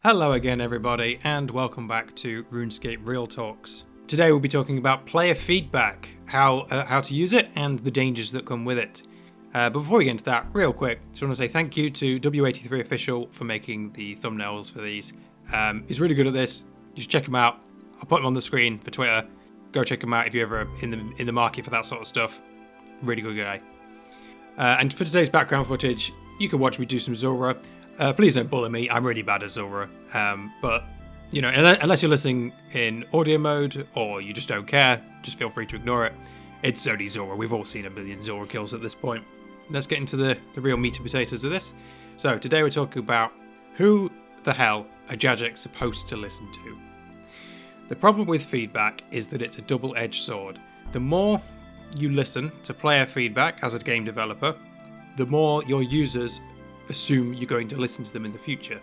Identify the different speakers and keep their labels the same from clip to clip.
Speaker 1: Hello again everybody, and welcome back to RuneScape Real Talks. Today we'll be talking about player feedback, how to use it, and the dangers that come with it. But before we get into that, real quick, just want to say thank you to W83Official for making the thumbnails for these. He's really good at this. You should check him out. I'll put him on the screen for Twitter. Go check him out if you're ever in the market for that sort of stuff. Really good guy. And for today's background footage, you can watch me do some Zora. Please don't bully me, I'm really bad at Zora. But, you know, unless you're listening in audio mode or you just don't care, just feel free to ignore it. It's only Zora, we've all seen a million Zora kills at this point. Let's get into the real meat and potatoes of this. So, today we're talking about who the hell are Jagex supposed to listen to? The problem with feedback is that it's a double-edged sword. The more you listen to player feedback as a game developer, the more your users assume you're going to listen to them in the future.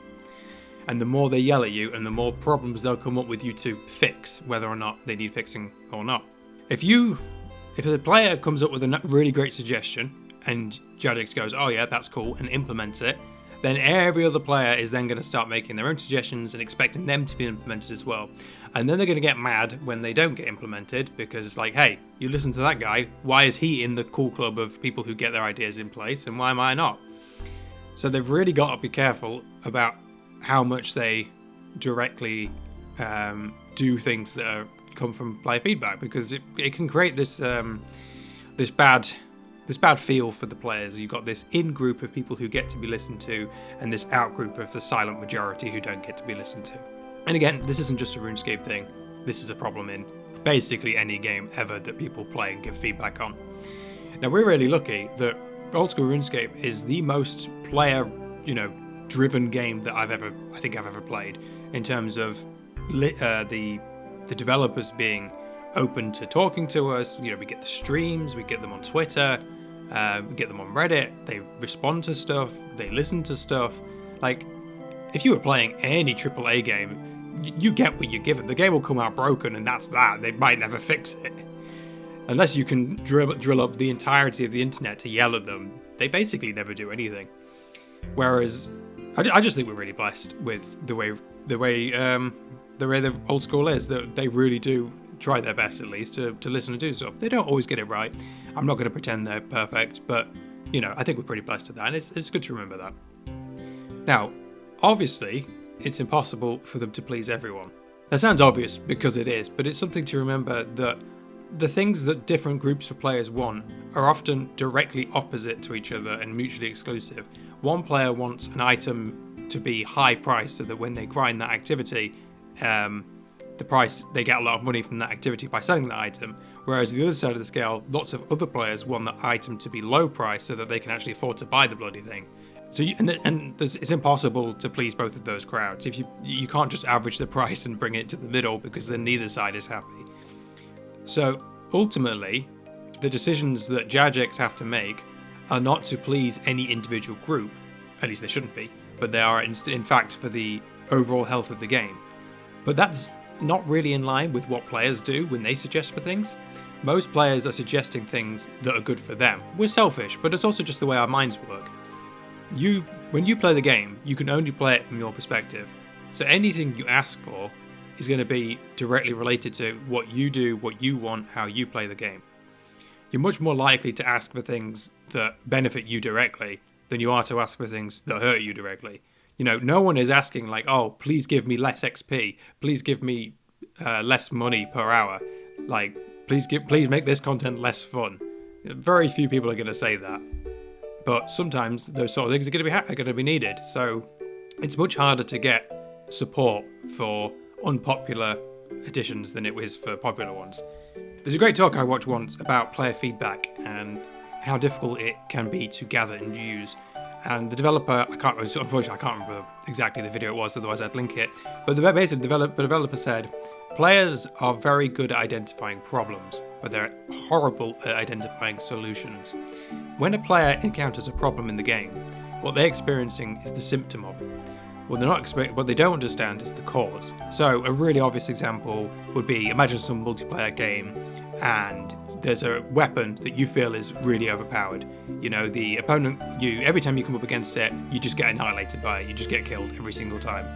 Speaker 1: And the more they yell at you and the more problems they'll come up with you to fix, whether or not they need fixing or not. If a player comes up with a really great suggestion and Jagex goes, oh yeah, that's cool, and implements it, then every other player is then going to start making their own suggestions and expecting them to be implemented as well. And then they're going to get mad when they don't get implemented because it's like, hey, you listen to that guy, why is he in the cool club of people who get their ideas in place and why am I not? So they've really got to be careful about how much they directly do things that come from player feedback, because it can create this bad feel for the players. You've got this in-group of people who get to be listened to and this out-group of the silent majority who don't get to be listened to. And again, this isn't just a RuneScape thing. This is a problem in basically any game ever that people play and give feedback on. Now, we're really lucky that OldSchool RuneScape is the most player, driven game that I think I've ever played, in terms of the developers being open to talking to us. We get the streams, we get them on Twitter, we get them on Reddit. They respond to stuff, they listen to stuff. Like, if you were playing any AAA game, you get what you're given. The game will come out broken, and that's that. They might never fix it. Unless you can drill up the entirety of the internet to yell at them, they basically never do anything. Whereas, I just think we're really blessed with the way the old school is, that they really do try their best, at least, to listen and do stuff. They don't always get it right. I'm not going to pretend they're perfect, but I think we're pretty blessed at that, and it's good to remember that. Now, obviously, it's impossible for them to please everyone. That sounds obvious because it is, but it's something to remember that the things that different groups of players want are often directly opposite to each other and mutually exclusive. One player wants an item to be high priced so that when they grind that activity, they get a lot of money from that activity by selling that item. Whereas the other side of the scale, lots of other players want that item to be low priced so that they can actually afford to buy the bloody thing. So it's impossible to please both of those crowds. If you can't just average the price and bring it to the middle, because then neither side is happy. So ultimately, the decisions that Jagex have to make are not to please any individual group, at least they shouldn't be, but they are in fact for the overall health of the game. But that's not really in line with what players do when they suggest for things. Most players are suggesting things that are good for them. We're selfish, but it's also just the way our minds work. When you play the game, you can only play it from your perspective. So anything you ask for is going to be directly related to what you do, what you want, how you play the game. You're much more likely to ask for things that benefit you directly than you are to ask for things that hurt you directly. No one is asking like, oh, please give me less XP, please give me less money per hour, like, please make this content less fun. Very few people are going to say that. But sometimes those sort of things are going to be needed. So it's much harder to get support for unpopular additions than it is for popular ones. There's a great talk I watched once about player feedback and how difficult it can be to gather and use. And the developer, unfortunately I can't remember exactly the video it was, otherwise I'd link it. But the basic developer said, players are very good at identifying problems, but they're horrible at identifying solutions. When a player encounters a problem in the game, what they're experiencing is the symptom of it. What they don't understand is the cause. So a really obvious example would be, imagine some multiplayer game and there's a weapon that you feel is really overpowered. The opponent, every time you come up against it, you just get annihilated by it. You just get killed every single time.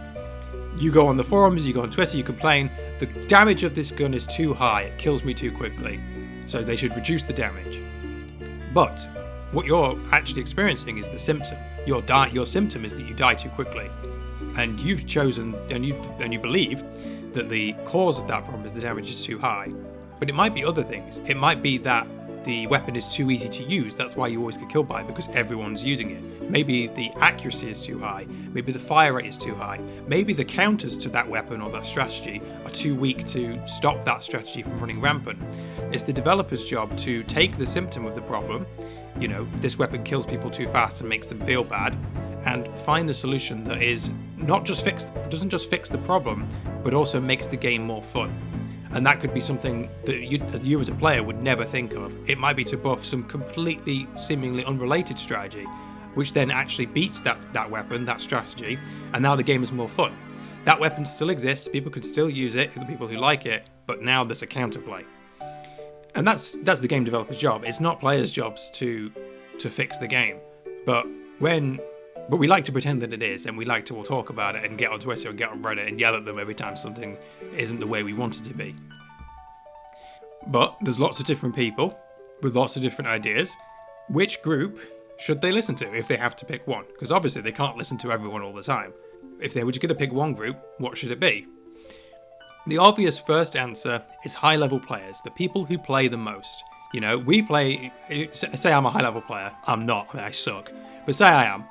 Speaker 1: you go on the forums, you go on Twitter, you complain, the damage of this gun is too high, it kills me too quickly, so they should reduce the damage. But what you're actually experiencing is the symptom. Your symptom is that you die too quickly, and you've chosen and you believe that the cause of that problem is the damage is too high. But it might be other things. It might be that the weapon is too easy to use, that's why you always get killed by it, because everyone's using it. Maybe the accuracy is too high, maybe the fire rate is too high, maybe the counters to that weapon or that strategy are too weak to stop that strategy from running rampant. It's the developer's job to take the symptom of the problem, this weapon kills people too fast and makes them feel bad, and find the solution that is doesn't just fix the problem, but also makes the game more fun. And that could be something that you as a player would never think of. It might be to buff some completely, seemingly unrelated strategy, which then actually beats that weapon, that strategy, and now the game is more fun. That weapon still exists, people can still use it, the people who like it, but now there's a counterplay. And that's the game developer's job. It's not players' jobs to fix the game. But we like to pretend that it is, and we like to all talk about it and get on Twitter and get on Reddit and yell at them every time something isn't the way we want it to be. But there's lots of different people with lots of different ideas. Which group should they listen to if they have to pick one? Because obviously they can't listen to everyone all the time. If they were just going to pick one group, what should it be? The obvious first answer is high-level players, the people who play the most. We play... Say I'm a high-level player. I'm not. I suck. But say I am.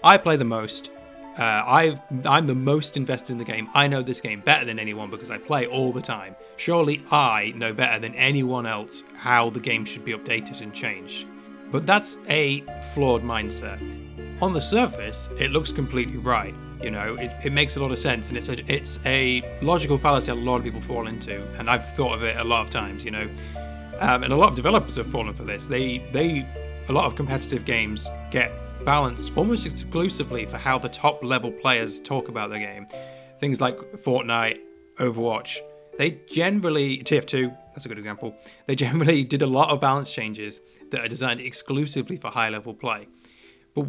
Speaker 1: I play the most. I'm the most invested in the game. I know this game better than anyone because I play all the time. Surely I know better than anyone else how the game should be updated and changed. But that's a flawed mindset. On the surface, it looks completely right. It makes a lot of sense, and it's a logical fallacy a lot of people fall into, and I've thought of it a lot of times. And a lot of developers have fallen for this. A lot of competitive games get balanced almost exclusively for how the top level players talk about the game. Things like Fortnite, Overwatch, they generally, TF2, that's a good example, they generally did a lot of balance changes that are designed exclusively for high level play. But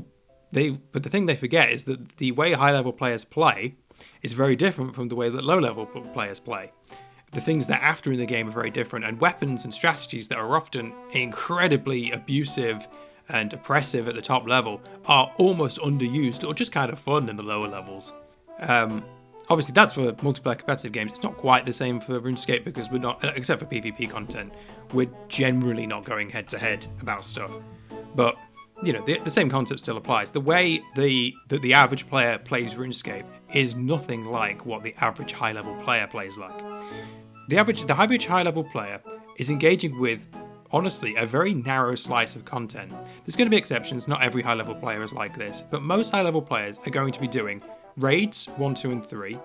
Speaker 1: the thing they forget is that the way high level players play is very different from the way that low level players play. The things they're after in the game are very different, and weapons and strategies that are often incredibly abusive and oppressive at the top level are almost underused or just kind of fun in the lower levels. Obviously that's for multiplayer competitive games. It's not quite the same for RuneScape because we're not, except for PvP content, we're generally not going head to head about stuff. But the same concept still applies. The way the average player plays RuneScape is nothing like what the average high level player plays like. The average high level player is engaging with, honestly, a very narrow slice of content. There's going to be exceptions, not every high level player is like this, but most high level players are going to be doing raids 1, 2, and 3,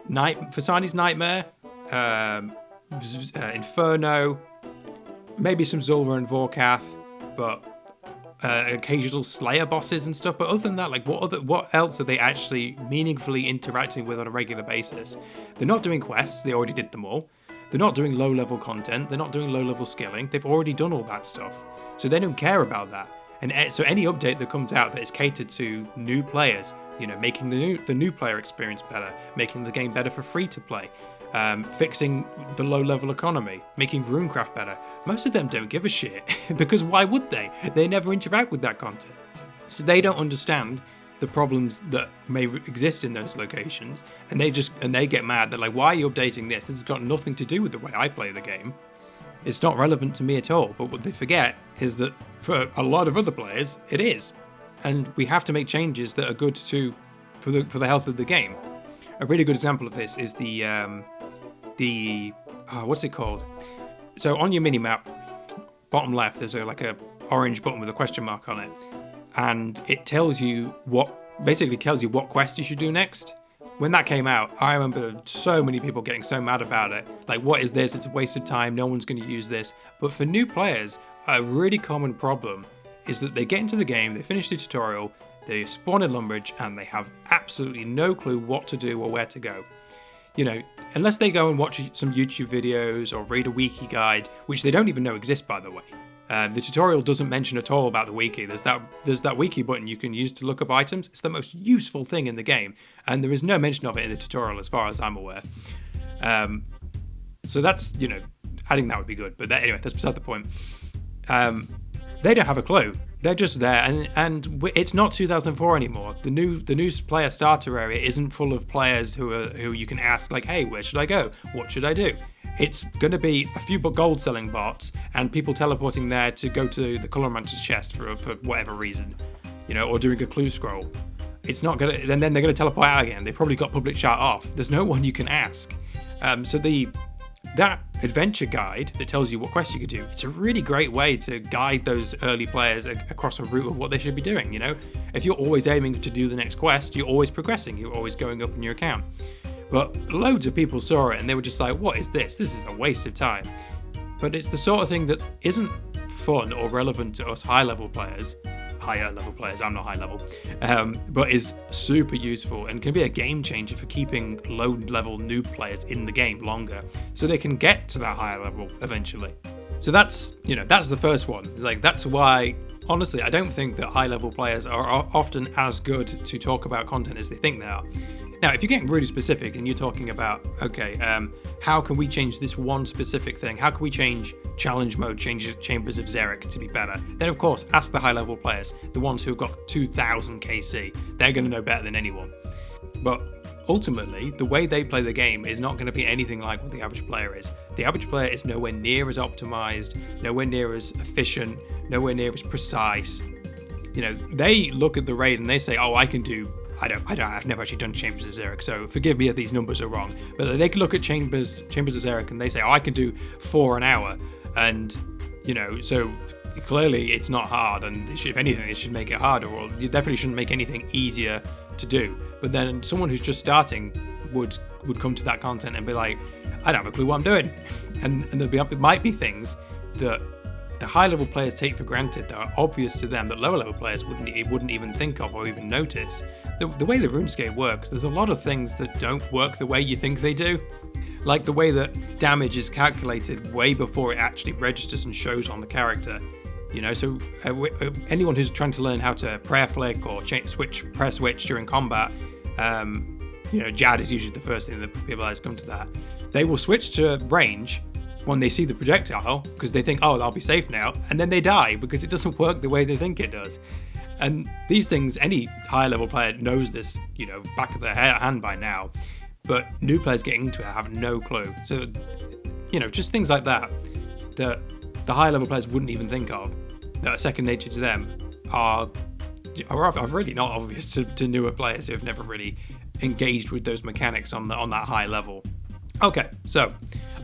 Speaker 1: Fasani's Nightmare, Inferno, maybe some Zulrah and Vorkath, but occasional Slayer bosses and stuff. But other than that, what else are they actually meaningfully interacting with on a regular basis? They're not doing quests, they already did them all. They're not doing low-level content, they're not doing low-level skilling, they've already done all that stuff. So they don't care about that. And so any update that comes out that is catered to new players, making the new player experience better, making the game better for free-to-play, fixing the low-level economy, making RuneCraft better, most of them don't give a shit, because why would they? They never interact with that content. So they don't understand the problems that may exist in those locations, and they get mad. They're like, why are you updating this? This has got nothing to do with the way I play the game. It's not relevant to me at all. But what they forget is that for a lot of other players, it is. And we have to make changes that are good for the health of the game. A really good example of this is what's it called? So on your minimap, bottom left, there's a orange button with a question mark on it. And it tells you what quest you should do next. When that came out, I remember so many people getting so mad about it. Like, what is this? It's a waste of time. No one's going to use this. But for new players, a really common problem is that they get into the game, they finish the tutorial, they spawn in Lumbridge, and they have absolutely no clue what to do or where to go. Unless they go and watch some YouTube videos or read a wiki guide, which they don't even know exist, by the way. The tutorial doesn't mention at all about the wiki. There's that wiki button you can use to look up items. It's the most useful thing in the game, and there is no mention of it in the tutorial as far as I'm aware. So that's, adding that would be good. But anyway, that's beside the point. They don't have a clue. They're just there, and it's not 2004 anymore. The new player starter area isn't full of players who you can ask, like, hey, where should I go? What should I do? It's going to be a few gold selling bots and people teleporting there to go to the Colormancer's chest for whatever reason, or doing a clue scroll. It's not going to, and then they're going to teleport out again. They've probably got public chat off. There's no one you can ask. So that adventure guide that tells you what quests you could do, it's a really great way to guide those early players across a route of what they should be doing. If you're always aiming to do the next quest, you're always progressing, you're always going up in your account. But loads of people saw it and they were just like, what is this? This is a waste of time. But it's the sort of thing that isn't fun or relevant to us higher level players, I'm not high level, but is super useful and can be a game changer for keeping low level noob players in the game longer so they can get to that higher level eventually. So that's the first one. That's why, honestly, I don't think that high level players are often as good to talk about content as they think they are. Now, if you're getting really specific and you're talking about, how can we change this one specific thing? How can we change challenge mode, change Chambers of Xeric to be better? Then, of course, ask the high-level players, the ones who've got 2,000 KC. They're going to know better than anyone. But ultimately, the way they play the game is not going to be anything like what the average player is. The average player is nowhere near as optimized, nowhere near as efficient, nowhere near as precise. They look at the raid and they say, oh, I can do... I've never actually done Chambers of Xeric, so forgive me if these numbers are wrong. But they can look at Chambers of Xeric and they say, oh, I can do 4 an hour. And, so clearly it's not hard. And if anything, it should make it harder. Or you definitely shouldn't make anything easier to do. But then someone who's just starting would come to that content and be like, I don't have a clue what I'm doing. And there might be things that the high-level players take for granted that are obvious to them that lower-level players wouldn't even think of or even notice. The way the RuneScape works, there's a lot of things that don't work the way you think they do. Like the way that damage is calculated way before it actually registers and shows on the character. So anyone who's trying to learn how to prayer flick or prayer switch during combat, Jad is usually the first thing that people guys come to that. They will switch to range when they see the projectile because they think, oh, I'll be safe now, and then they die because it doesn't work the way they think it does. And these things, any higher level player knows this, back of their hand by now, but new players getting into it have no clue. So, just things like that the higher level players wouldn't even think of, that are second nature to them, are really not obvious to newer players who have never really engaged with those mechanics on that high level. Okay, so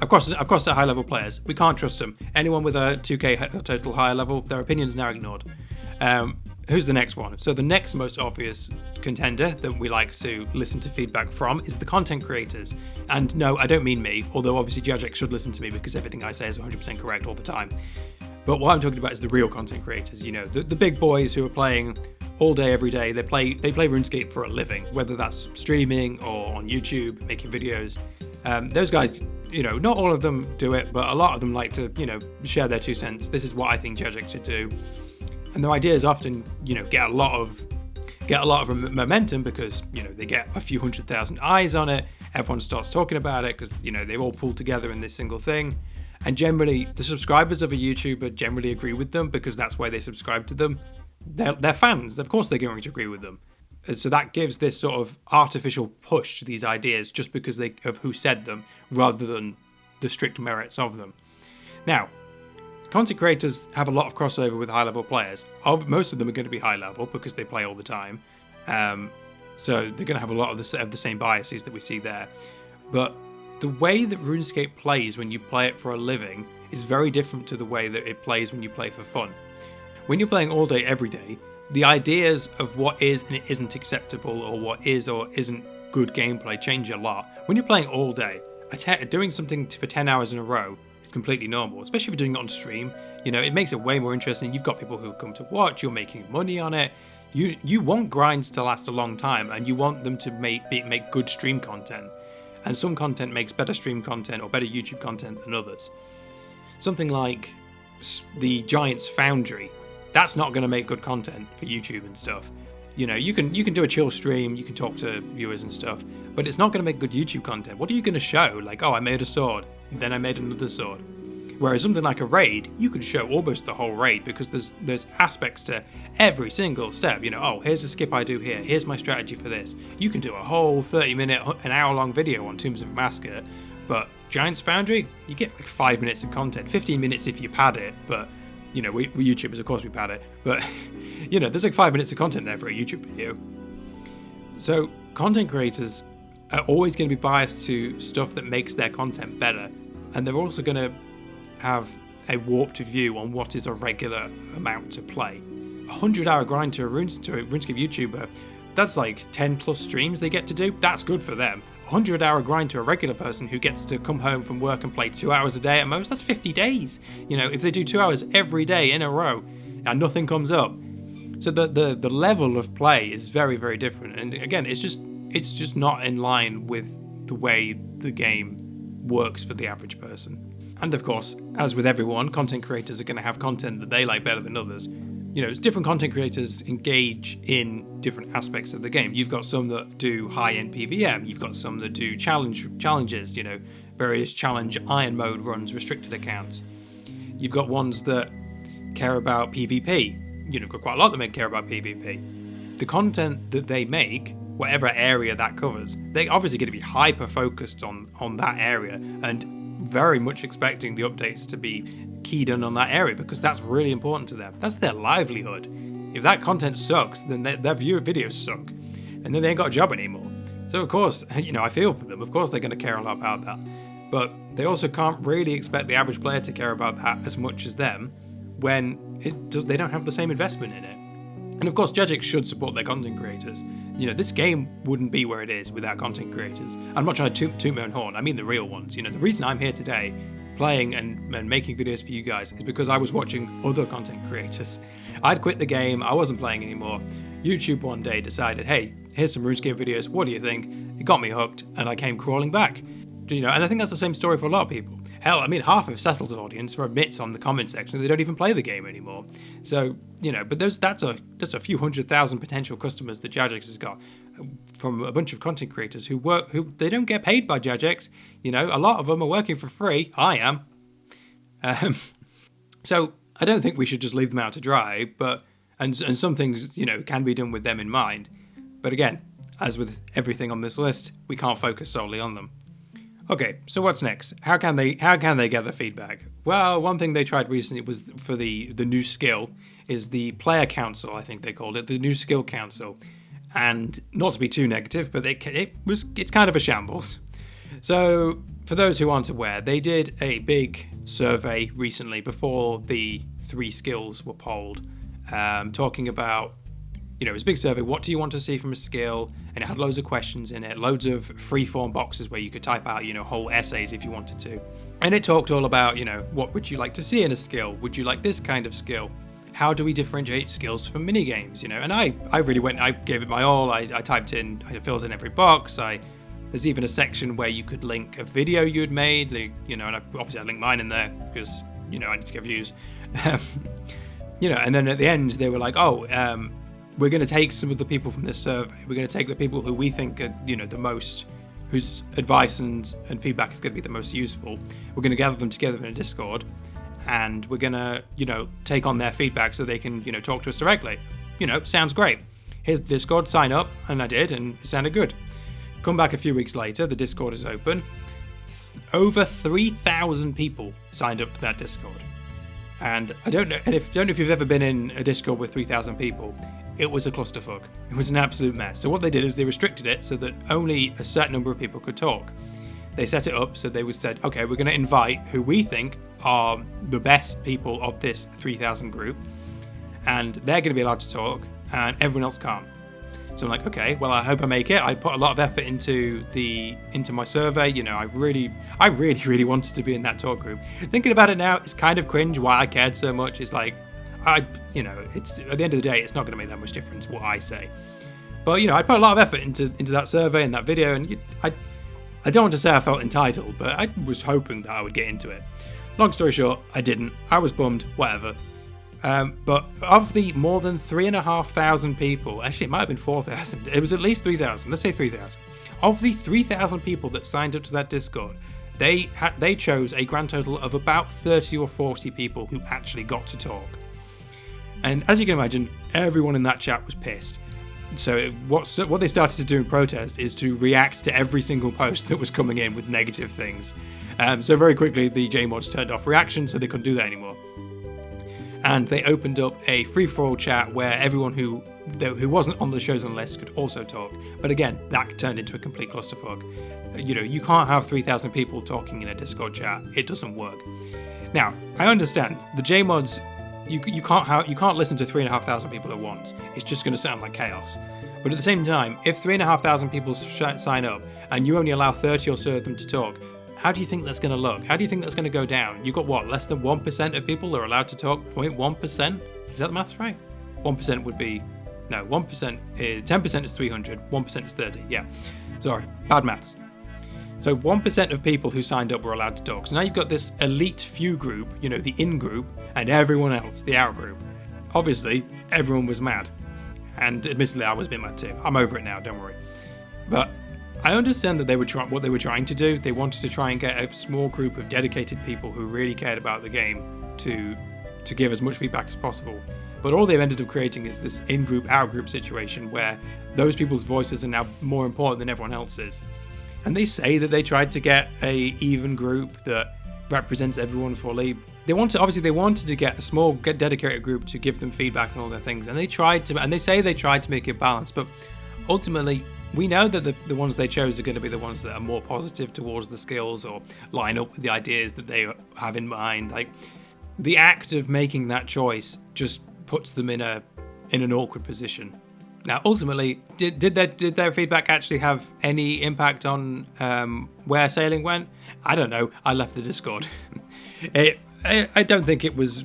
Speaker 1: across the high level players, we can't trust them. Anyone with a 2k total higher level, their opinions now ignored. Who's the next one? So the next most obvious contender that we like to listen to feedback from is the content creators. And no, I don't mean me, although obviously Jagex should listen to me because everything I say is 100% correct all the time. But what I'm talking about is the real content creators, the big boys who are playing all day, every day. They play RuneScape for a living, whether that's streaming or on YouTube, making videos. Those guys, not all of them do it, but a lot of them like to, share their 2 cents. This is what I think Jagex should do. And their ideas often, get a lot of momentum because, they get a few 100,000 eyes on it. Everyone starts talking about it because, they all pull together in this single thing. And generally, the subscribers of a YouTuber generally agree with them because that's why they subscribe to them. They're fans. Of course they're going to agree with them. So that gives this sort of artificial push to these ideas just because of who said them rather than the strict merits of them. Now, content creators have a lot of crossover with high-level players. Most of them are going to be high-level because they play all the time. So they're going to have a lot of the same biases that we see there. But the way that RuneScape plays when you play it for a living is very different to the way that it plays when you play for fun. When you're playing all day, every day, the ideas of what is and isn't acceptable or what is or isn't good gameplay change a lot. When you're playing all day, doing something for 10 hours in a row is completely normal, especially if you're doing it on stream. It makes it way more interesting. You've got people who come to watch, you're making money on it. You want grinds to last a long time and you want them to make good stream content. And some content makes better stream content or better YouTube content than others. Something like the Giants Foundry, that's not going to make good content for YouTube and stuff. You know, you can do a chill stream, you can talk to viewers and stuff, but it's not going to make good YouTube content. What are you going to show? Like, oh, I made a sword, then I made another sword. Whereas something like a raid, you could show almost the whole raid, because there's aspects to every single step. You know, oh, here's the skip I do here, here's my strategy for this. You can do a whole 30-minute, an hour-long video on Tombs of Massacre, but Giants Foundry, you get like 5 minutes of content, 15 minutes if you pad it, but, you know, we YouTubers, of course we pad it, but, you know, there's like 5 minutes of content there for a YouTube video. So content creators are always going to be biased to stuff that makes their content better, and they're also going to have a warped view on what is a regular amount to play. 100-hour grind to a RuneScape YouTuber, that's like 10 plus streams they get to do. That's good for them. 100-hour grind to a regular person who gets to come home from work and play 2 hours a day at most, that's 50 days. You know, if they do 2 hours every day in a row and nothing comes up. So the level of play is very, very different. And again, it's just not in line with the way the game works for the average person. And of course, as with everyone, content creators are going to have content that they like better than others. You know, different content creators engage in different aspects of the game. You've got some that do high-end PVM. You've got some that do challenges, you know, various challenge iron mode runs, restricted accounts. You've got ones that care about PvP. You know, got quite a lot that care about PvP. The content that they make, whatever area that covers, they're obviously going to be hyper-focused on that area, and very much expecting the updates to be keyed in on that area, because that's really important to them. That's their livelihood. If that content sucks, then their viewer videos suck, and then they ain't got a job anymore. So of course, you know, I feel for them. Of course they're going to care a lot about that, but they also can't really expect the average player to care about that as much as them when they don't have the same investment in it. And of course, Jagex should support their content creators. You know, this game wouldn't be where it is without content creators. I'm not trying to toot my own horn, I mean the real ones. You know, the reason I'm here today, playing and making videos for you guys, is because I was watching other content creators. I'd quit the game, I wasn't playing anymore. YouTube one day decided, hey, here's some RuneScape videos, what do you think? It got me hooked, and I came crawling back. You know, and I think that's the same story for a lot of people. Hell, I mean, half of Cecil's audience admits on the comment section they don't even play the game anymore. So, you know, but that's a few 100,000 potential customers that Jagex has got from a bunch of content creators who they don't get paid by Jagex. You know, a lot of them are working for free. I am. So I don't think we should just leave them out to dry, but and some things, you know, can be done with them in mind. But again, as with everything on this list, we can't focus solely on them. Okay, so what's next? How can they gather feedback? Well, one thing they tried recently was for the new skill is the player council, I think they called it, the new skill council. And not to be too negative, but it's kind of a shambles. So for those who aren't aware, they did a big survey recently before the 3 skills were polled, talking about, you know, it was a big survey, what do you want to see from a skill? And it had loads of questions in it, loads of free-form boxes where you could type out, you know, whole essays if you wanted to. And it talked all about, you know, what would you like to see in a skill? Would you like this kind of skill? How do we differentiate skills from minigames, you know? And I really I gave it my all. I typed in, I filled in every box. There's even a section where you could link a video you had made, like, you know, and obviously I linked mine in there because, you know, I need to get views. You know, and then at the end they were like, we're going to take some of the people from this survey. We're going to take the people who we think are, you know, the most, whose advice and feedback is going to be the most useful. We're going to gather them together in a Discord, and we're going to, you know, take on their feedback so they can, you know, talk to us directly. You know, sounds great. Here's the Discord, sign up, and I did, and it sounded good. Come back a few weeks later, the Discord is open. Over 3,000 people signed up to that Discord. And I don't know if you've ever been in a Discord with 3,000 people. It was a clusterfuck. It was an absolute mess. So what they did is they restricted it so that only a certain number of people could talk. They set it up so they said, okay, we're going to invite who we think are the best people of this 3,000 group, and they're going to be allowed to talk, and everyone else can't. So I'm like, okay, well, I hope I make it. I put a lot of effort into my survey. You know, I really wanted to be in that talk group. Thinking about it now, it's kind of cringe why I cared so much. It's like, it's at the end of the day, it's not going to make that much difference what I say. But, you know, I put a lot of effort into that survey and that video, and I don't want to say I felt entitled, but I was hoping that I would get into it. Long story short, I didn't. I was bummed, whatever. But of the more than 3,500 people, actually it might have been 4,000, it was at least 3,000, let's say 3,000. Of the 3,000 people that signed up to that Discord, they chose a grand total of about 30 or 40 people who actually got to talk. And as you can imagine, everyone in that chat was pissed. So what they started to do in protest is to react to every single post that was coming in with negative things. So very quickly the JMods turned off reactions, so they couldn't do that anymore. And they opened up a free-for-all chat where everyone who wasn't on the chosen list could also talk. But again, that turned into a complete clusterfuck. You can't have 3,000 people talking in a Discord chat. It doesn't work. Now, I understand the JMods. You can't listen to 3,500 people at once. It's just going to sound like chaos. But at the same time, if 3,500 people sign up and you only allow 30 or so of them to talk, how do you think that's going to look? How do you think that's going to go down? You've got what, less than 1% of people are allowed to talk? 0.1%? Is that the maths right? 1% would be, no, 1% is, 10% is 300, 1% is 30, yeah. Sorry, bad maths. So 1% of people who signed up were allowed to talk. So now you've got this elite few group, the in group, and everyone else, the out group. Obviously, everyone was mad. And admittedly, I was a bit mad too. I'm over it now, don't worry. But I understand that what they were trying to do. They wanted to try and get a small group of dedicated people who really cared about the game to give as much feedback as possible. But all they've ended up creating is this in-group, out-group situation where those people's voices are now more important than everyone else's. And they say that they tried to get a even group that represents everyone fully. They wanted to get a small, dedicated group to give them feedback and all their things. And they say they tried to make it balanced, but ultimately we know that the ones they chose are going to be the ones that are more positive towards the skills or line up with the ideas that they have in mind. Like, the act of making that choice just puts them in an awkward position. Now, ultimately, did their feedback actually have any impact on where sailing went? I don't know. I left the Discord. I don't think it was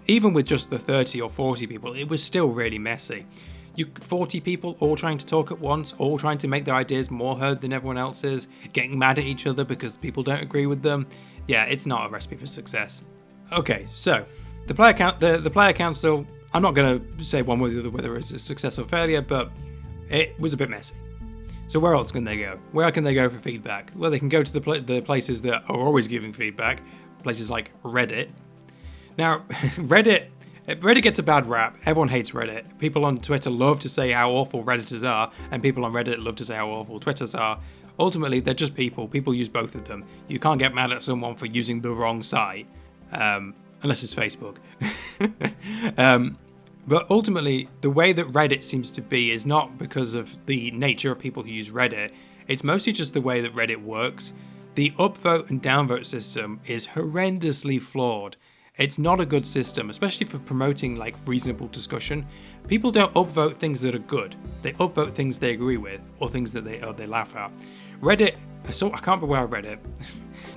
Speaker 1: even with just the 30 or 40 people, it was still really messy. 40 people all trying to talk at once, all trying to make their ideas more heard than everyone else's, getting mad at each other because people don't agree with them. Yeah, it's not a recipe for success. Okay, so the player council, I'm not going to say one way or the other whether it's a success or failure, but it was a bit messy. So where else can they go? Where can they go for feedback? Well, they can go to the places that are always giving feedback, places like Reddit. Now, Reddit gets a bad rap. Everyone hates Reddit. People on Twitter love to say how awful Redditors are, and people on Reddit love to say how awful Twitters are. Ultimately, they're just people. People use both of them. You can't get mad at someone for using the wrong site, unless it's Facebook. But ultimately, the way that Reddit seems to be is not because of the nature of people who use Reddit. It's mostly just the way that Reddit works. The upvote and downvote system is horrendously flawed. It's not a good system, especially for promoting reasonable discussion. People don't upvote things that are good. They upvote things they agree with or things that they laugh at. Reddit, so I can't remember where I read it.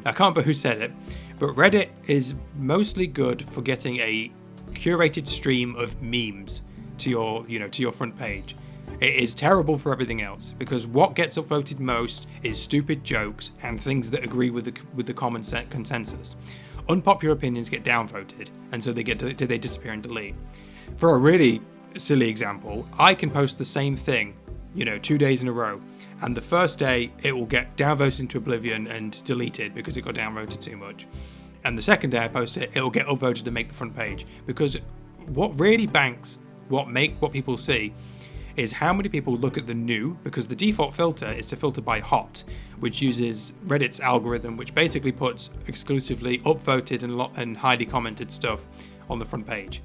Speaker 1: I can't remember who said it, but Reddit is mostly good for getting a curated stream of memes to your front page. It is terrible for everything else because what gets upvoted most is stupid jokes and things that agree with the common consensus. Unpopular opinions get downvoted, and so they disappear and delete. For a really silly example, I can post the same thing, 2 days in a row, and the first day it will get downvoted into oblivion and deleted because it got downvoted too much. And the second day I post it, it will get upvoted to make the front page. Because what really banks what people see is how many people look at the new, because the default filter is to filter by hot, which uses Reddit's algorithm, which basically puts exclusively upvoted and highly commented stuff on the front page.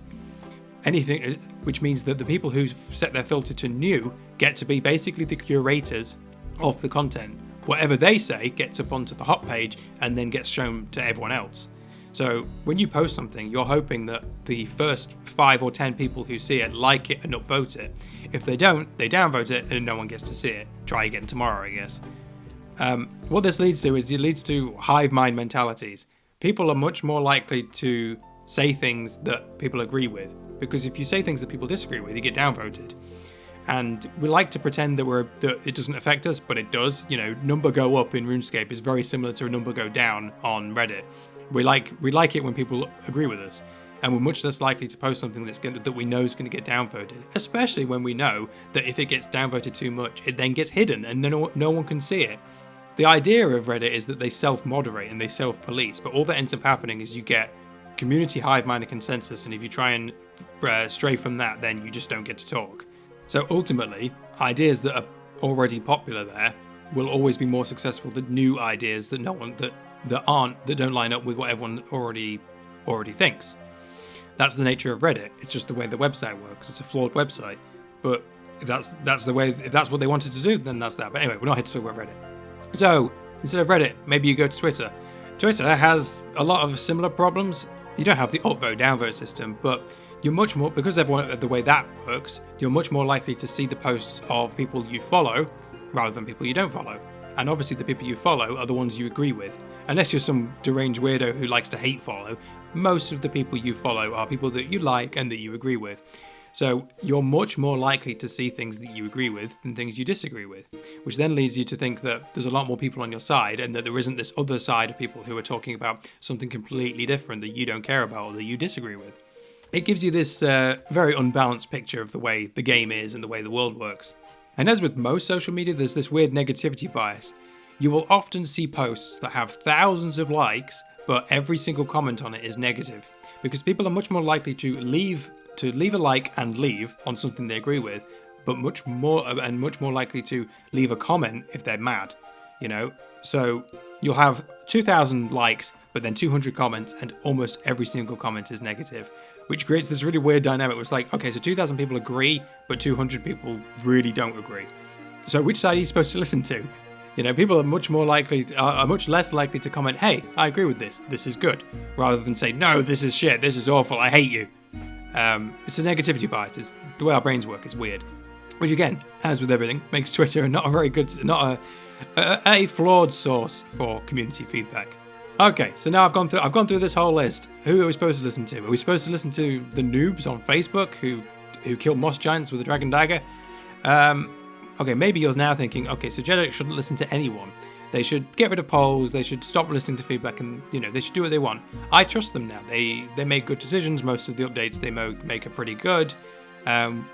Speaker 1: Anything, which means that the people who set their filter to new get to be basically the curators of the content. Whatever they say gets up onto the hot page and then gets shown to everyone else. So when you post something, you're hoping that the first 5 or 10 people who see it like it and upvote it. If they don't, they downvote it and no one gets to see it. Try again tomorrow, I guess. What this leads to is it leads to hive mind mentalities. People are much more likely to say things that people agree with, because if you say things that people disagree with, you get downvoted. And we like to pretend that it doesn't affect us, but it does. Number go up in RuneScape is very similar to a number go down on Reddit. We like it when people agree with us, and we're much less likely to post something that we know is going to get downvoted, especially when we know that if it gets downvoted too much, it then gets hidden and no one can see it. The idea of Reddit is that they self-moderate and they self-police, but all that ends up happening is you get community hive mind consensus, and if you try and stray from that, then you just don't get to talk. So ultimately, ideas that are already popular there will always be more successful than new ideas that that don't line up with what everyone already thinks. That's the nature of Reddit. It's just the way the website works. It's a flawed website, but if that's what they wanted to do, then that's that. But anyway, we're not here to talk about Reddit. So instead of Reddit, maybe you go to Twitter. Twitter has a lot of similar problems. You don't have the upvote downvote system, but you're much more, because everyone, the way that works, you're much more likely to see the posts of people you follow rather than people you don't follow. And obviously the people you follow are the ones you agree with. Unless you're some deranged weirdo who likes to hate follow, most of the people you follow are people that you like and that you agree with. So you're much more likely to see things that you agree with than things you disagree with, which then leads you to think that there's a lot more people on your side and that there isn't this other side of people who are talking about something completely different that you don't care about or that you disagree with. It gives you this very unbalanced picture of the way the game is and the way the world works. And as with most social media, there's this weird negativity bias. You will often see posts that have thousands of likes, but every single comment on it is negative, because people are much more likely to leave a like and leave on something they agree with, but much more likely to leave a comment if they're mad, you know? So you'll have 2,000 likes, but then 200 comments, and almost every single comment is negative, which creates this really weird dynamic where it's like, okay, so 2,000 people agree, but 200 people really don't agree. So which side are you supposed to listen to? You know, people are much less likely to comment, hey, I agree with this is good, rather than say, no, this is shit, this is awful, I hate you. It's a negativity bias. It's the way our brains work. It's weird, which again, as with everything, makes Twitter not a flawed source for community feedback. Okay, so now I've gone through this whole list. Who are we supposed to listen to? Are we supposed to listen to the noobs on Facebook who kill moss giants with a dragon dagger? Okay, maybe you're now thinking, okay, so Jagex shouldn't listen to anyone. They should get rid of polls, they should stop listening to feedback, and, you know, they should do what they want. I trust them now. They make good decisions. Most of the updates they make are pretty good.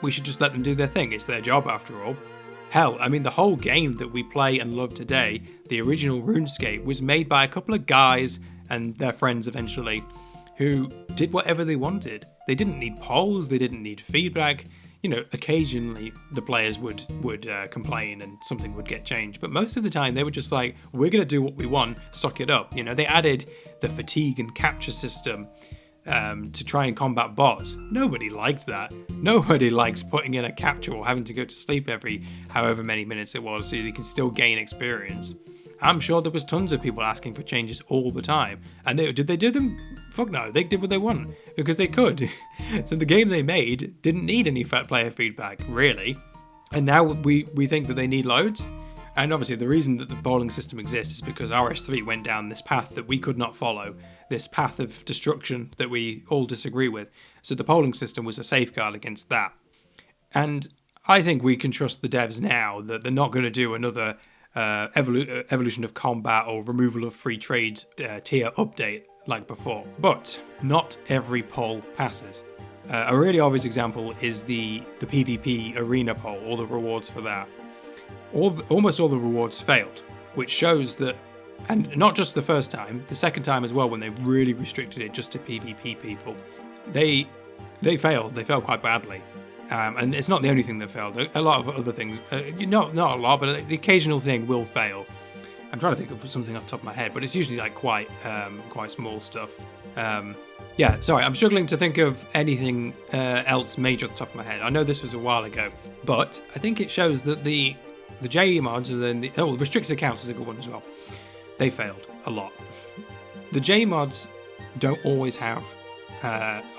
Speaker 1: We should just let them do their thing. It's their job, after all. Hell, I mean, the whole game that we play and love today, the original RuneScape, was made by a couple of guys and their friends eventually, who did whatever they wanted. They didn't need polls, they didn't need feedback. You know, occasionally the players would complain and something would get changed, but most of the time they were just like, we're going to do what we want, stock it up. You know, they added the fatigue and capture system to try and combat bots. Nobody liked that. Nobody likes putting in a capture or having to go to sleep every however many minutes it was so you can still gain experience. I'm sure there was tons of people asking for changes all the time. And did they do them? Fuck no, they did what they want, because they could. So the game they made didn't need any player feedback, really. And now we think that they need loads. And obviously the reason that the polling system exists is because RS3 went down this path that we could not follow, this path of destruction that we all disagree with. So the polling system was a safeguard against that. And I think we can trust the devs now that they're not going to do another evolution of combat or removal of free trade tier update like before. But not every poll passes. A really obvious example is the PvP arena poll, all the rewards for that. Almost all the rewards failed, which shows that, and not just the first time, the second time as well, when they really restricted it just to PvP people, they failed. They failed quite badly. And it's not the only thing that failed. A lot of other things, not a lot, but the occasional thing will fail. I'm trying to think of something off the top of my head, but it's usually like quite small stuff. Yeah, sorry, I'm struggling to think of anything else major off the top of my head. I know this was a while ago, but I think it shows that the JE mods and then the restricted accounts is a good one as well. They failed a lot. The JE mods don't always aren't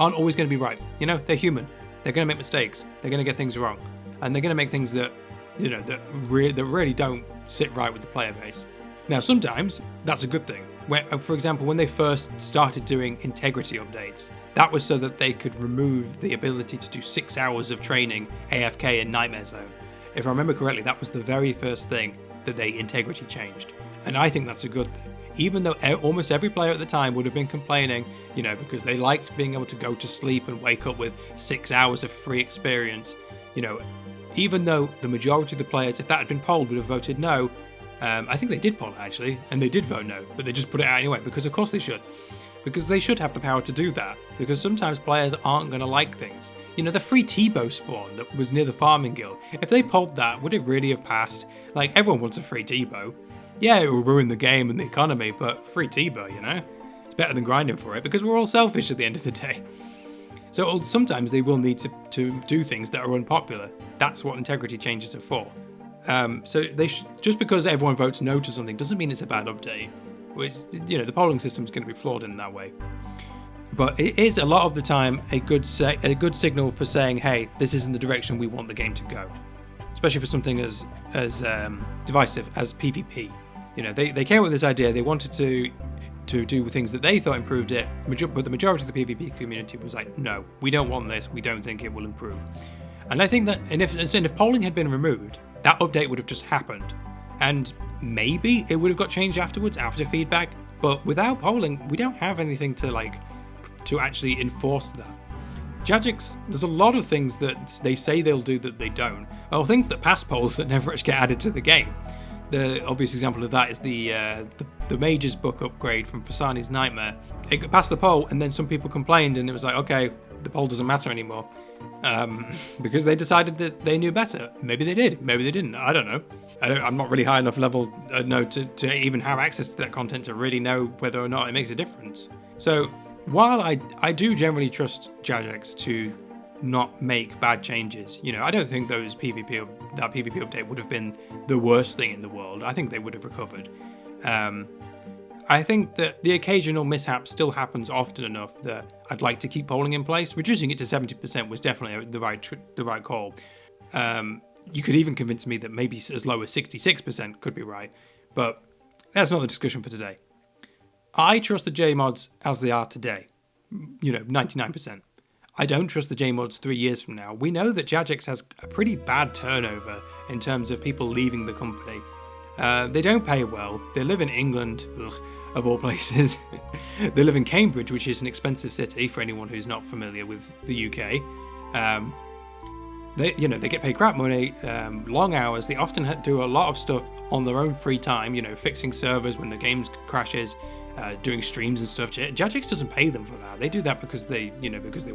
Speaker 1: always going to be right. You know, they're human. They're going to make mistakes. They're going to get things wrong, and they're going to make things that that really don't sit right with the player base. Now, sometimes that's a good thing. For example, when they first started doing integrity updates, that was so that they could remove the ability to do 6 hours of training AFK in Nightmare Zone. If I remember correctly, that was the very first thing that they integrity changed. And I think that's a good thing. Even though almost every player at the time would have been complaining, because they liked being able to go to sleep and wake up with 6 hours of free experience, even though the majority of the players, if that had been polled, would have voted no. I think they did poll it actually, and they did vote no, but they just put it out anyway, because of course they should. Because they should have the power to do that, because sometimes players aren't going to like things. The free T-bow spawn that was near the farming guild, if they polled that, would it really have passed? Like, everyone wants a free T-bow. Yeah, it will ruin the game and the economy, but free T-bow, it's better than grinding for it, because we're all selfish at the end of the day. So sometimes they will need to do things that are unpopular. That's what integrity changes are for. So they just because everyone votes no to something doesn't mean it's a bad update. Which, the polling system is going to be flawed in that way. But it is a lot of the time a good signal for saying, hey, this isn't the direction we want the game to go. Especially for something as divisive as PvP. They came up with this idea. They wanted to do things that they thought improved it, but the majority of the PvP community was like, no, we don't want this. We don't think it will improve. And I think that, and if polling had been removed, that update would have just happened. And maybe it would have got changed afterwards, after feedback, but without polling, we don't have anything to actually enforce that. Jagex, there's a lot of things that they say they'll do that they don't, or things that pass polls that never actually get added to the game. The obvious example of that is the Mage's book upgrade from Fasani's Nightmare. It passed the poll, and then some people complained, and it was like, okay, the poll doesn't matter anymore. Because they decided that they knew better. Maybe they did, maybe they didn't, I don't know. I'm not really high enough level to even have access to that content to really know whether or not it makes a difference. So while I do generally trust Jagex to not make bad changes, I don't think that PvP update would have been the worst thing in the world. I think they would have recovered. I think that the occasional mishap still happens often enough that I'd like to keep polling in place. Reducing it to 70% was definitely the right call. You could even convince me that maybe as low as 66% could be right, but that's not the discussion for today. I trust the JMods as they are today, 99%. I don't trust the JMods 3 years from now. We know that Jagex has a pretty bad turnover in terms of people leaving the company. They don't pay well. They live in England, of all places. They live in Cambridge, which is an expensive city for anyone who's not familiar with the UK. They get paid crap money, long hours. They often do a lot of stuff on their own free time, fixing servers when the game crashes, doing streams and stuff. Jagex doesn't pay them for that. They do that because they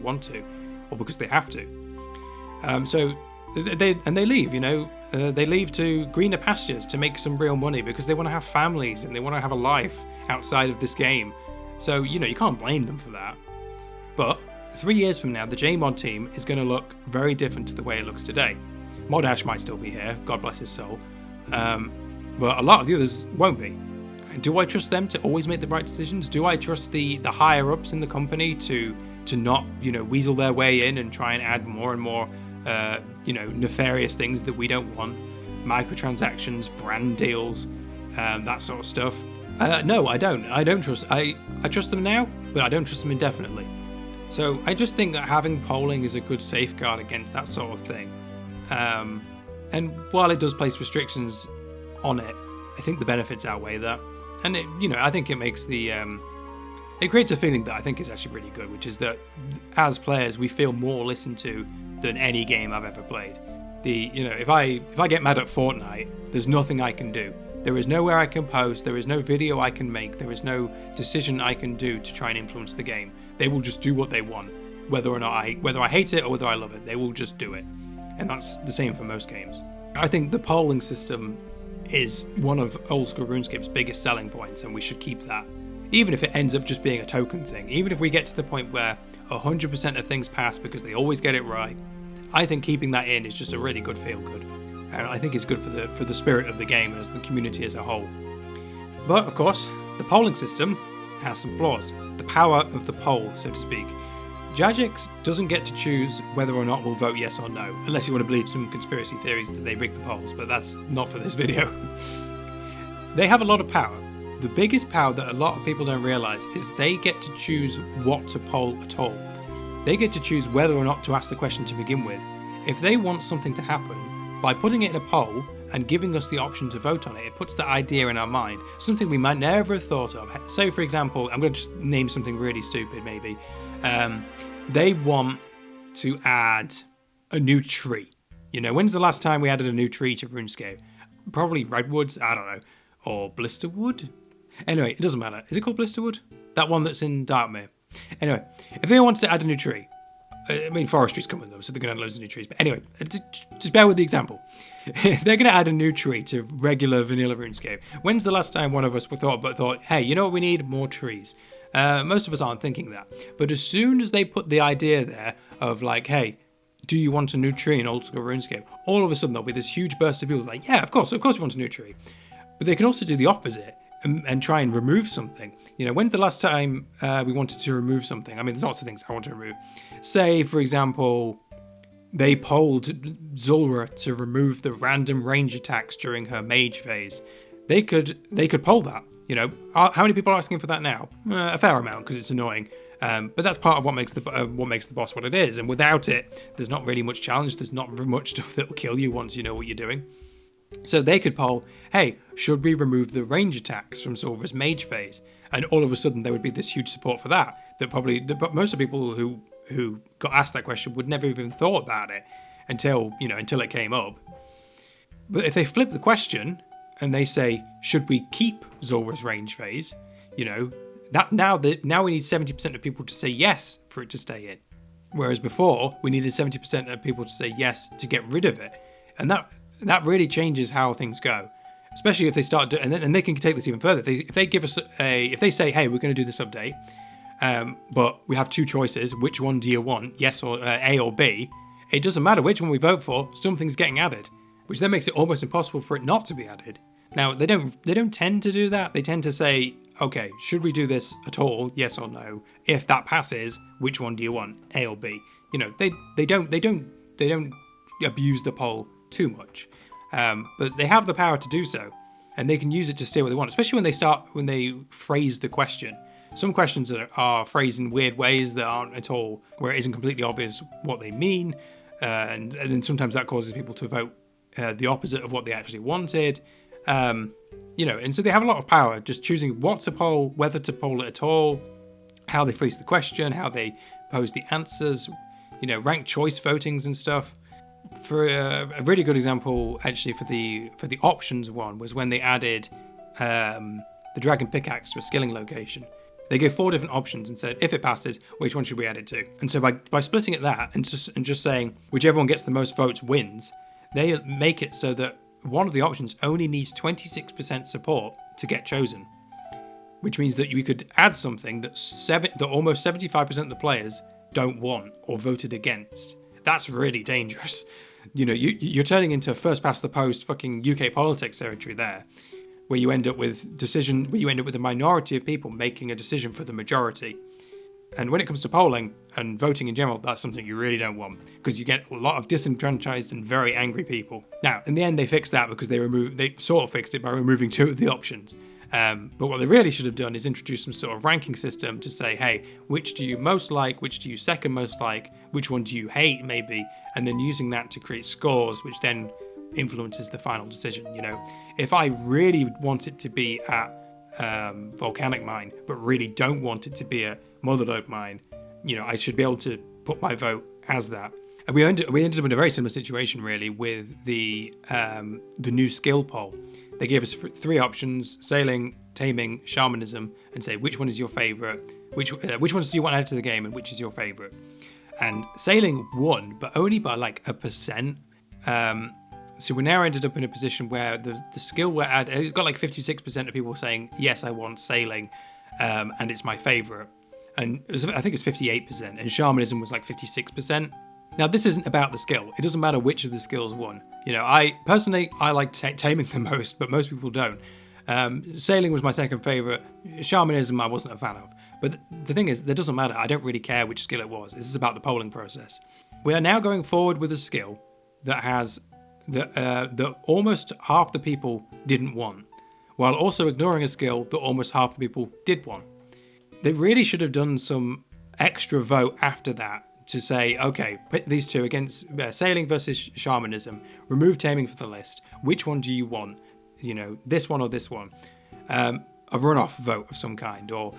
Speaker 1: want to, or because they have to. So they leave, they leave to greener pastures to make some real money because they want to have families and they want to have a life outside of this game. So, you can't blame them for that. But 3 years from now, the JMod team is going to look very different to the way it looks today. Modash might still be here, God bless his soul, but a lot of the others won't be. Do I trust them to always make the right decisions? Do I trust the higher ups in the company to not weasel their way in and try and add more and more nefarious things that we don't want, microtransactions, brand deals, that sort of stuff? No, I don't trust. I trust them now, but I don't trust them indefinitely. So I just think that having polling is a good safeguard against that sort of thing. And while it does place restrictions on it, I think the benefits outweigh that. And I think it makes it creates a feeling that I think is actually really good, which is that as players we feel more listened to than any game I've ever played. If I get mad at Fortnite, there's nothing I can do. There is nowhere I can post, there is no video I can make, there is no decision I can do to try and influence the game. They will just do what they want, whether I hate it or whether I love it. They will just do it, and that's the same for most games. I think the polling system is one of OldSchool RuneScape's biggest selling points, and we should keep that. Even if it ends up just being a token thing, even if we get to the point where 100% of things pass because they always get it right, I think keeping that in is just a really good feel-good. And I think it's good for the spirit of the game and the community as a whole. But of course, the polling system has some flaws. The power of the poll, so to speak. Jagex doesn't get to choose whether or not we'll vote yes or no, unless you want to believe some conspiracy theories that they rigged the polls, but that's not for this video. They have a lot of power. The biggest power that a lot of people don't realise is they get to choose what to poll at all. They get to choose whether or not to ask the question to begin with. If they want something to happen, by putting it in a poll and giving us the option to vote on it. It puts the idea in our mind, something we might never have thought of. So, for example, I'm going to just name something really stupid, maybe. They want to add a new tree. You know, when's the last time we added a new tree to RuneScape? Probably Redwoods, I don't know, or Blisterwood? Anyway, it doesn't matter. Is it called Blisterwood? That one that's in Darkmere. Anyway, if they wanted to add a new tree, I mean, forestry's coming though, so they're going to add loads of new trees. But anyway, just bear with the example. If they're going to add a new tree to regular vanilla RuneScape, when's the last time one of us thought, hey, you know what we need? More trees. Most of us aren't thinking that. But as soon as they put the idea there of like, hey, do you want a new tree in OldSchool RuneScape? All of a sudden there'll be this huge burst of people like, yeah, of course we want a new tree. But they can also do the opposite and try and remove something. You know, when's the last time we wanted to remove something? I mean, there's lots of things I want to remove. Say, for example, they polled Zulrah to remove the random range attacks during her mage phase. They could poll that. You know, how many people are asking for that now? A fair amount, because it's annoying. But that's part of what makes the boss what it is. And without it, there's not really much challenge. There's not much stuff that will kill you once you know what you're doing. So they could poll, hey, should we remove the range attacks from Zulrah's mage phase? And all of a sudden there would be this huge support for that. But most of the people who got asked that question would never even thought about it until it came up. But if they flip the question and they say, should we keep Zulrah's range phase? You know, now we need 70% of people to say yes for it to stay in. Whereas before, we needed 70% of people to say yes to get rid of it. And that really changes how things go. Especially if they start and they can take this even further. If they give us if they say, hey, we're going to do this update, but we have two choices. Which one do you want? Yes or A or B? It doesn't matter which one we vote for. Something's getting added, which then makes it almost impossible for it not to be added. Now they don't tend to do that. They tend to say, okay, should we do this at all? Yes or no? If that passes, which one do you want? A or B? You know, they don't abuse the poll too much. But they have the power to do so, and they can use it to steer what they want, especially when they phrase the question. Some questions are phrased in weird ways that aren't at all, where it isn't completely obvious what they mean, and then sometimes that causes people to vote the opposite of what they actually wanted. And so they have a lot of power just choosing what to poll, whether to poll it at all, how they phrase the question, how they pose the answers, ranked choice votings and stuff. For a really good example, actually, for the options one was when they added the dragon pickaxe to a skilling location. They gave 4 different options and said, if it passes, which one should we add it to? And so by splitting it that and just saying whichever one gets the most votes wins, they make it so that one of the options only needs 26% support to get chosen, which means that you could add something that almost 75% of the players don't want or voted against. That's really dangerous. You're turning into first past the post fucking UK politics territory there, where you end up with a minority of people making a decision for the majority. And when it comes to polling and voting in general, that's something you really don't want, because you get a lot of disenfranchised and very angry people. Now, in the end, they fixed that because they sort of fixed it by removing 2 of the options. But what they really should have done is introduce some sort of ranking system to say, hey, which do you most like, which do you second most like, which one do you hate, maybe, and then using that to create scores, which then influences the final decision. If I really want it to be at Volcanic Mine, but really don't want it to be a Motherlode Mine, I should be able to put my vote as that. And we ended up in a very similar situation, really, with the new skill poll. They gave us 3 options: sailing, taming, shamanism, and say which one is your favorite, which ones do you want added to the game, and which is your favorite. And sailing won, but only by like 1%. So we now ended up in a position where the skill we're added, it's got like 56% of people saying, yes, I want sailing, and it's my favorite. And I think it's 58%, and shamanism was like 56%. Now, this isn't about the skill. It doesn't matter which of the skills won. I personally like taming the most, but most people don't. Sailing was my second favorite. Shamanism I wasn't a fan of. But the thing is, that doesn't matter. I don't really care which skill it was. This is about the polling process. We are now going forward with a skill that has that almost half the people didn't want, while also ignoring a skill that almost half the people did want. They really should have done some extra vote after that to say, okay, put these two against sailing versus shamanism, remove taming from the list. Which one do you want? This one or this one? A runoff vote of some kind, or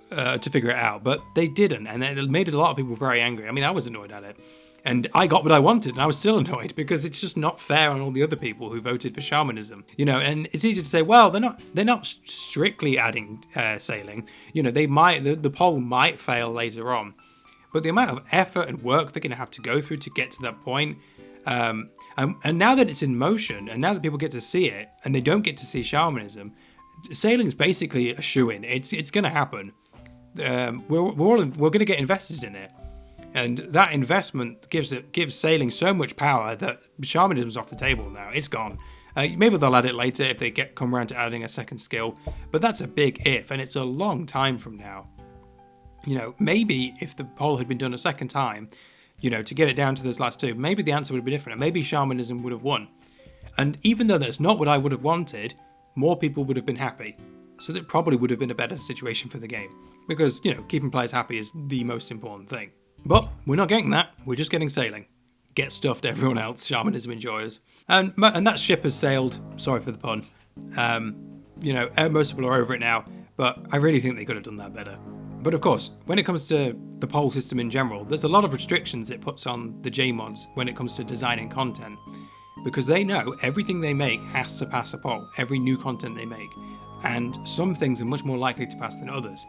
Speaker 1: to figure it out. But they didn't, and it made a lot of people very angry. I mean, I was annoyed at it. And I got what I wanted, and I was still annoyed because it's just not fair on all the other people who voted for shamanism. And it's easy to say, well, they're not strictly adding sailing. They might, the poll might fail later on, but the amount of effort and work they're going to have to go through to get to that point, and now that it's in motion, and now that people get to see it, and they don't get to see shamanism, sailing's basically a shoo-in. It's going to happen. We're going to get invested in it. And that investment gives sailing so much power that shamanism's off the table now. It's gone. Maybe they'll add it later if they come around to adding a second skill, but that's a big if, and it's a long time from now. Maybe if the poll had been done a second time, to get it down to those last two, maybe the answer would have been different, and maybe shamanism would have won. And even though that's not what I would have wanted, more people would have been happy. So that probably would have been a better situation for the game, because keeping players happy is the most important thing. But we're not getting that. We're just getting sailing. Get stuffed, everyone else, shamanism enjoyers. And that ship has sailed. Sorry for the pun. Most people are over it now, but I really think they could have done that better. But of course, when it comes to the poll system in general, there's a lot of restrictions it puts on the JMods when it comes to designing content, because they know everything they make has to pass a poll, every new content they make. And some things are much more likely to pass than others.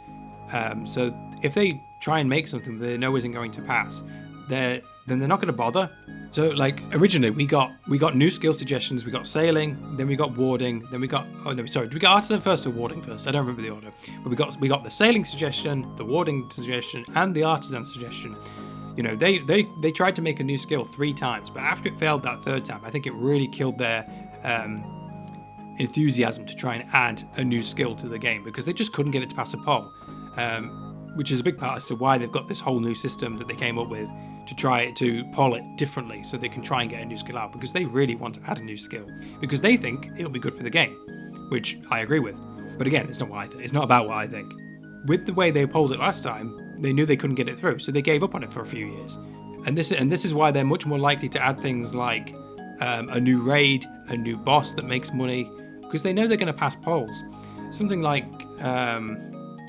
Speaker 1: So if they try and make something that they know isn't going to pass, then they're not going to bother. So originally we got new skill suggestions, we got sailing, then we got warding, then we got did we get artisan first or warding first? I don't remember the order. But we got the sailing suggestion, the warding suggestion, and the artisan suggestion. They tried to make a new skill 3 times, but after it failed that 3rd time, I think it really killed their enthusiasm to try and add a new skill to the game, because they just couldn't get it to pass a poll. Which is a big part as to why they've got this whole new system that they came up with to try to poll it differently so they can try and get a new skill out, because they really want to add a new skill because they think it'll be good for the game, which I agree with. But again, it's not what I think. It's not about what I think. With the way they polled it last time, they knew they couldn't get it through, so they gave up on it for a few years. And this is why they're much more likely to add things like a new raid, a new boss that makes money, because they know they're going to pass polls. Something like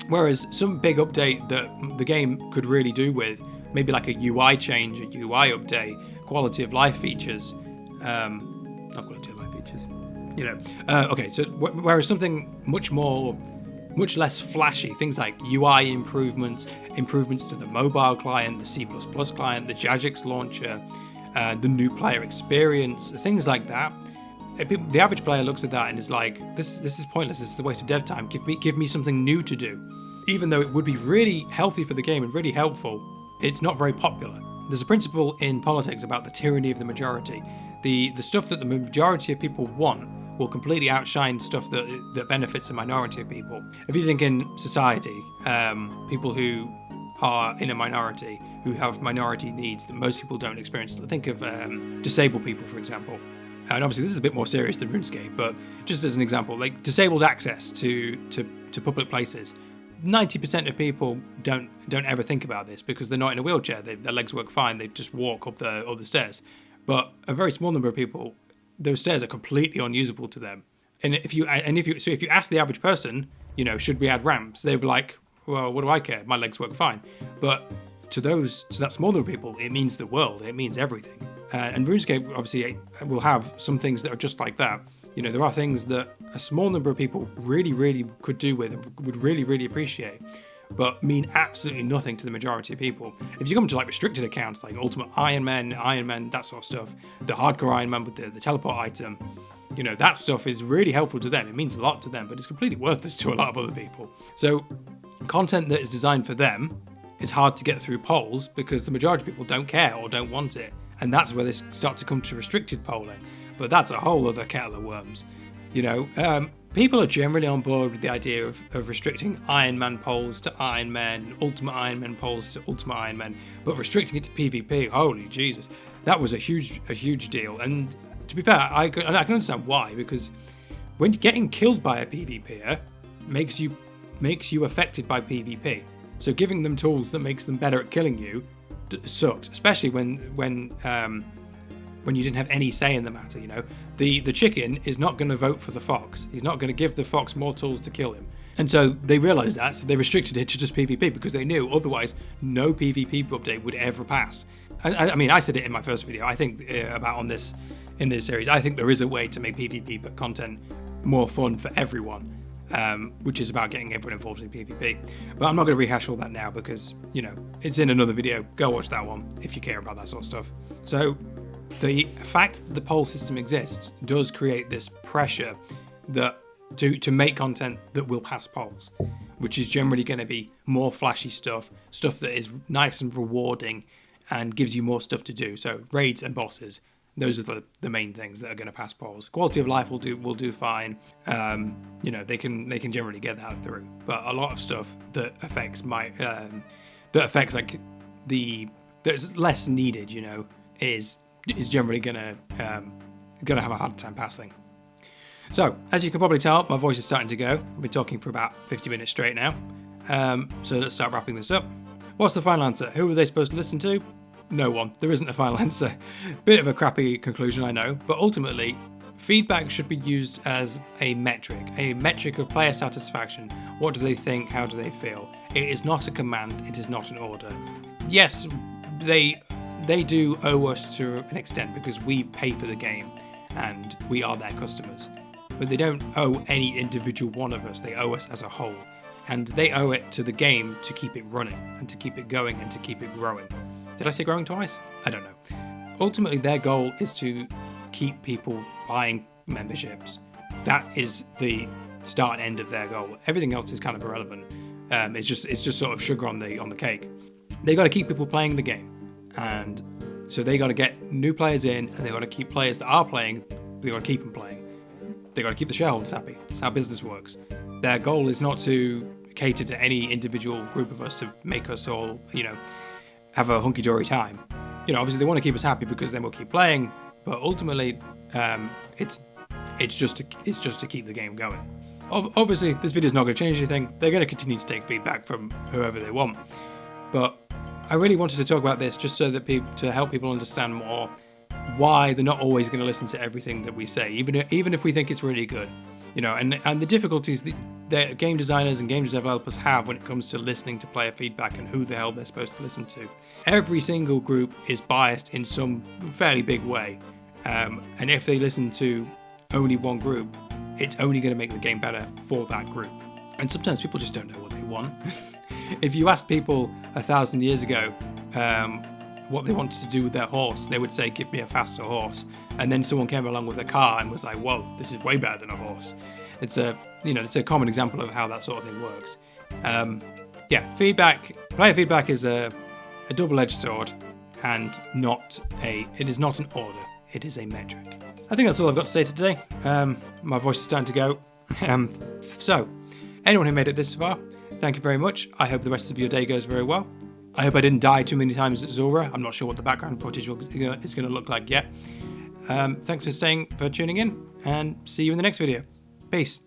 Speaker 1: whereas some big update that the game could really do with, maybe like a UI change, a UI update, quality of life features, not quality of life features, okay, so whereas something much less flashy, things like UI improvements to the mobile client, the C++ client, the Jagex launcher, the new player experience, things like that. The average player looks at that and is like, this is pointless, this is a waste of dev time, give me something new to do. Even though it would be really healthy for the game and really helpful, it's not very popular. There's a principle in politics about the tyranny of the majority. The stuff that the majority of people want will completely outshine stuff that benefits a minority of people. If you think in society, people who are in a minority, who have minority needs that most people don't experience, think of disabled people, for example. And obviously this is a bit more serious than RuneScape, but just as an example, like disabled access to public places. 90% of people don't ever think about this because they're not in a wheelchair. Their legs work fine. They just walk up the stairs. But a very small number of people, those stairs are completely unusable to them. And if you ask the average person, should we add ramps? They'd be like, well, what do I care? My legs work fine. But to that small number of people, it means the world. It means everything. And RuneScape obviously will have some things that are just like that. There are things that a small number of people really, really could do with and would really, really appreciate, but mean absolutely nothing to the majority of people. If you come to restricted accounts like Ultimate Iron Man, that sort of stuff, the hardcore Iron Man with the teleport item, that stuff is really helpful to them. It means a lot to them, but it's completely worthless to a lot of other people. So content that is designed for them is hard to get through polls because the majority of people don't care or don't want it. And that's where they start to come to restricted polling. But that's a whole other kettle of worms. People are generally on board with the idea of restricting Iron Man polls to Iron Man, Ultimate Iron Man polls to Ultimate Iron Man, but restricting it to PvP, holy Jesus, that was a huge deal. And to be fair, I can understand why, because when getting killed by a PvPer makes you affected by PvP. So giving them tools that makes them better at killing you sucked, especially when you didn't have any say in the matter. You know, the chicken is not going to vote for the fox. He's not going to give the fox more tools to kill him. And so they realized that, so they restricted it to just PvP, because they knew otherwise no PvP update would ever pass. I mean, I said it in my first video. I think in this series, I think there is a way to make PvP content more fun for everyone, which is about getting everyone involved in PvP. But I'm not going to rehash all that now because, you know, it's in another video. Go watch that one if you care about that sort of stuff. So the fact that the poll system exists does create this pressure that to make content that will pass polls, which is generally going to be more flashy stuff that is nice and rewarding and gives you more stuff to do. So raids and bosses, those are the main things that are going to pass polls. Quality of life will do fine. You know, they can generally get that through. But a lot of stuff that affects that's less needed, you know, is generally gonna have a hard time passing. So, as you can probably tell, my voice is starting to go. I've been talking for about 50 minutes straight now. So let's start wrapping this up. What's the final answer? Who are they supposed to listen to? No one. There isn't a final answer. Bit of a crappy conclusion, I know, but ultimately, feedback should be used as a metric of player satisfaction. What do they think? How do they feel? It is not a command. It is not an order. Yes, they do owe us to an extent because we pay for the game and we are their customers. But they don't owe any individual one of us. They owe us as a whole. And they owe it to the game to keep it running and to keep it going and to keep it growing. Did I say growing twice? I don't know. Ultimately, their goal is to keep people buying memberships. That is the start and end of their goal. Everything else is kind of irrelevant. It's just sort of sugar on the cake. They got to keep people playing the game, and so they got to get new players in, and they got to keep players that are playing. They got to keep them playing. They got to keep the shareholders happy. That's how business works. Their goal is not to cater to any individual group of us to make us all, you know, have a hunky-dory time. You know, obviously they want to keep us happy because then we'll keep playing, but ultimately it's just to keep the game going. Obviously this video is not going to change anything. They're going to continue to take feedback from whoever they want, but I really wanted to talk about this just so that to help people understand more why they're not always going to listen to everything that we say, even if we think it's really good, you know, and the difficulties that game designers and game developers have when it comes to listening to player feedback and who the hell they're supposed to listen to. Every single group is biased in some fairly big way, and if they listen to only one group, it's only going to make the game better for that group. And sometimes people just don't know what they want. If you asked people 1,000 years ago what they wanted to do with their horse, they would say, give me a faster horse. And then someone came along with a car and was like, whoa, this is way better than a horse. It's a common example of how that sort of thing works. Player feedback is a double-edged sword, and it is not an order, it is a metric. I think that's all I've got to say today. My voice is starting to go. So, anyone who made it this far, thank you very much. I hope the rest of your day goes very well. I hope I didn't die too many times at Zora. I'm not sure what the background footage is going to look like yet. Thanks for tuning in, and see you in the next video. Peace.